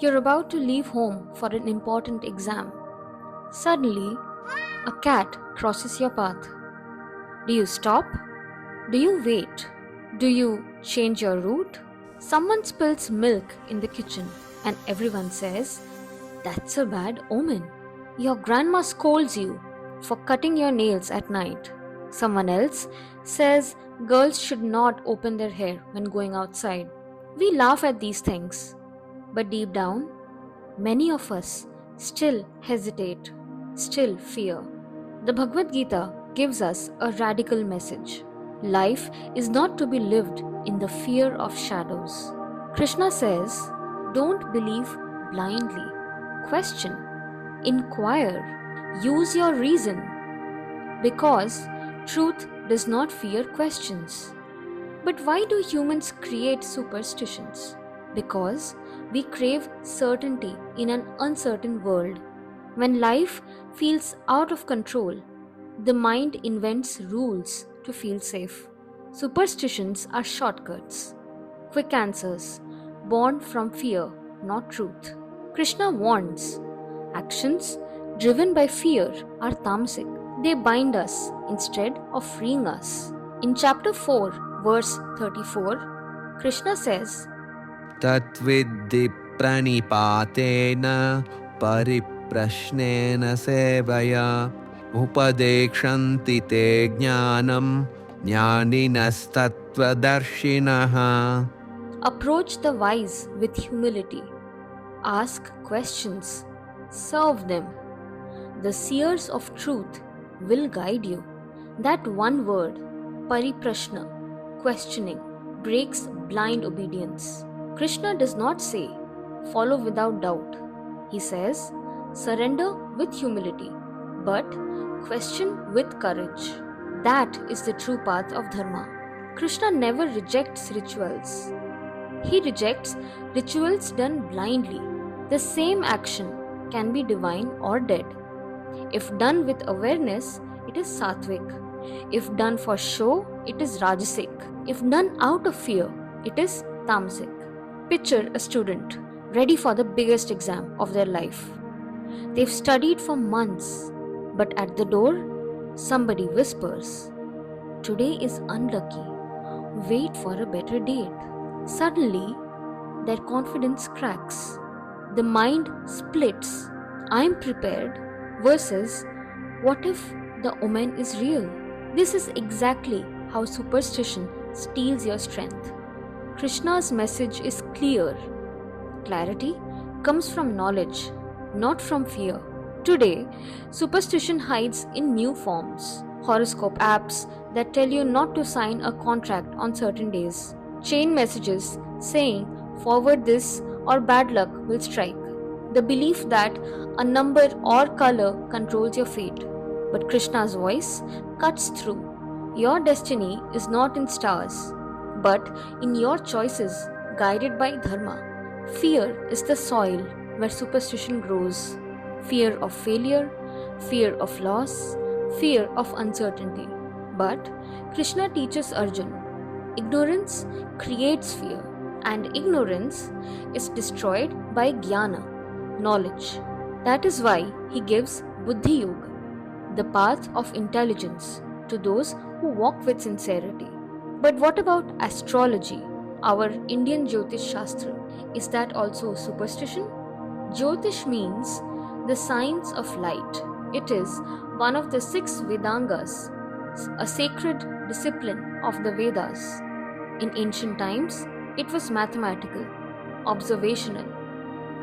You're about to leave home for an important exam. Suddenly, a cat crosses your path. Do you stop? Do you wait? Do you change your route? Someone spills milk in the kitchen and everyone says, "That's a bad omen." Your grandma scolds you for cutting your nails at night. Someone else says girls should not open their hair when going outside. We laugh at these things, but deep down, many of us still hesitate, still fear. The Bhagavad Gita gives us a radical message. Life is not to be lived in the fear of shadows. Krishna says, don't believe blindly. Question, inquire, use your reason. Because truth does not fear questions. But why do humans create superstitions? Because we crave certainty in an uncertain world. When life feels out of control, the mind invents rules to feel safe. Superstitions are shortcuts, quick answers, born from fear, not truth. Krishna warns, actions driven by fear are tamasic. They bind us instead of freeing us. In chapter 4, verse 34, Krishna says, Tatviddi pranipatena pariprashnena sevaya upadekshanti te jnanam jnaninastatvadarshinaha. approach the wise with humility. Ask questions. Serve them. The seers of truth will guide you. That one word, pariprashna, questioning, breaks blind obedience. Krishna does not say, follow without doubt. He says, surrender with humility, but question with courage. That is the true path of Dharma. Krishna never rejects rituals. He rejects rituals done blindly. The same action can be divine or dead. If done with awareness, it is sattvic. If done for show, it is rajasic. If done out of fear, it is tamasic. Picture a student ready for the biggest exam of their life. They've studied for months, but at the door, somebody whispers, "Today is unlucky. Wait for a better date." Suddenly, their confidence cracks. The mind splits. "I'm prepared" versus "what if the omen is real?" This is exactly how superstition steals your strength. Krishna's message is clear. Clarity comes from knowledge, not from fear. Today, superstition hides in new forms. Horoscope apps that tell you not to sign a contract on certain days. Chain messages saying forward this or bad luck will strike. The belief that a number or color controls your fate. But Krishna's voice cuts through. Your destiny is not in stars, but in your choices guided by Dharma. Fear is the soil where superstition grows. Fear of failure, fear of loss, fear of uncertainty. But Krishna teaches Arjun, ignorance creates fear, and ignorance is destroyed by jnana, knowledge. That is why he gives Buddhi Yoga, the path of intelligence, to those who walk with sincerity. But what about astrology, our Indian Jyotish Shastra? Is that also superstition? Jyotish means the science of light. It is one of the 6 Vedangas, a sacred discipline of the Vedas. In ancient times, it was mathematical, observational.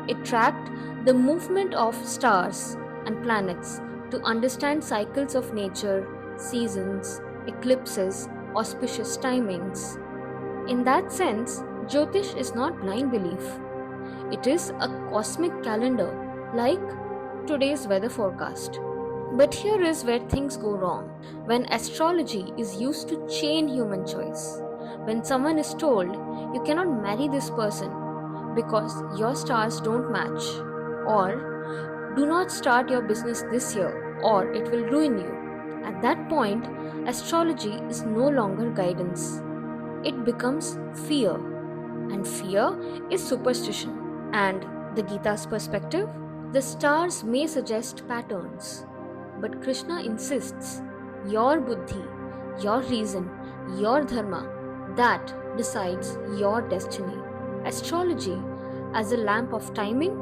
It tracked the movement of stars and planets to understand cycles of nature, seasons, eclipses, auspicious timings. In that sense, Jyotish is not blind belief. It is a cosmic calendar, like today's weather forecast. But here is where things go wrong. When astrology is used to chain human choice. When someone is told, you cannot marry this person because your stars don't match, or do not start your business this year or it will ruin you. At that point, astrology is no longer guidance. It becomes fear, and fear is superstition. And The Gita's perspective, the stars may suggest patterns, but Krishna insists your buddhi, your reason, your dharma, that decides your destiny. Astrology as a lamp of timing,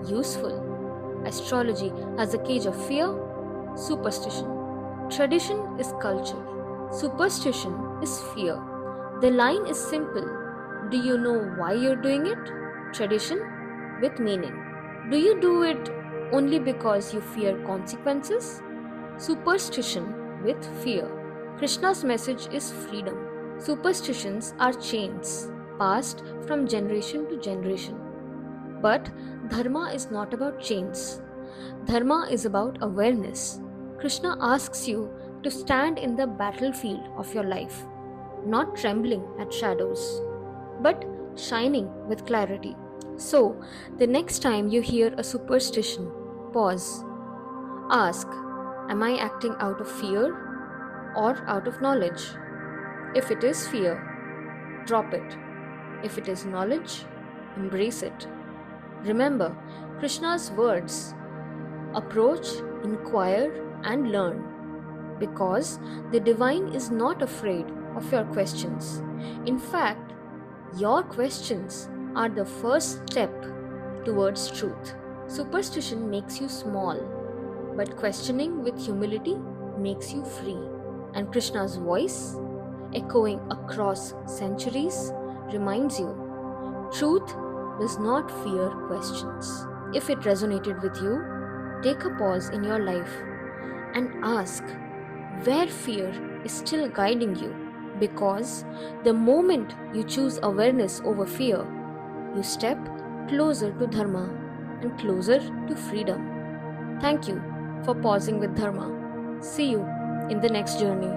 useful. Astrology as a cage of fear, superstition. Tradition is culture, superstition is fear. The line is simple. Do you know why you're doing it? Tradition with meaning. Do you do it only because you fear consequences? Superstition with fear. Krishna's message is freedom. Superstitions are chains passed from generation to generation. But Dharma is not about chains. Dharma is about awareness. Krishna asks you to stand in the battlefield of your life, not trembling at shadows, but shining with clarity. So, the next time you hear a superstition, pause. Ask, am I acting out of fear or out of knowledge? If it is fear, drop it. If it is knowledge, embrace it. Remember Krishna's words: approach, inquire, and learn. Because the divine is not afraid of your questions. In fact, your questions are the first step towards truth. Superstition makes you small, but questioning with humility makes you free. And Krishna's voice, echoing across centuries, reminds you truth does not fear questions. If it resonated with you, take a pause in your life and ask where fear is still guiding you. Because the moment you choose awareness over fear, you step closer to Dharma and closer to freedom. Thank you for pausing with Dharma. See you in the next journey.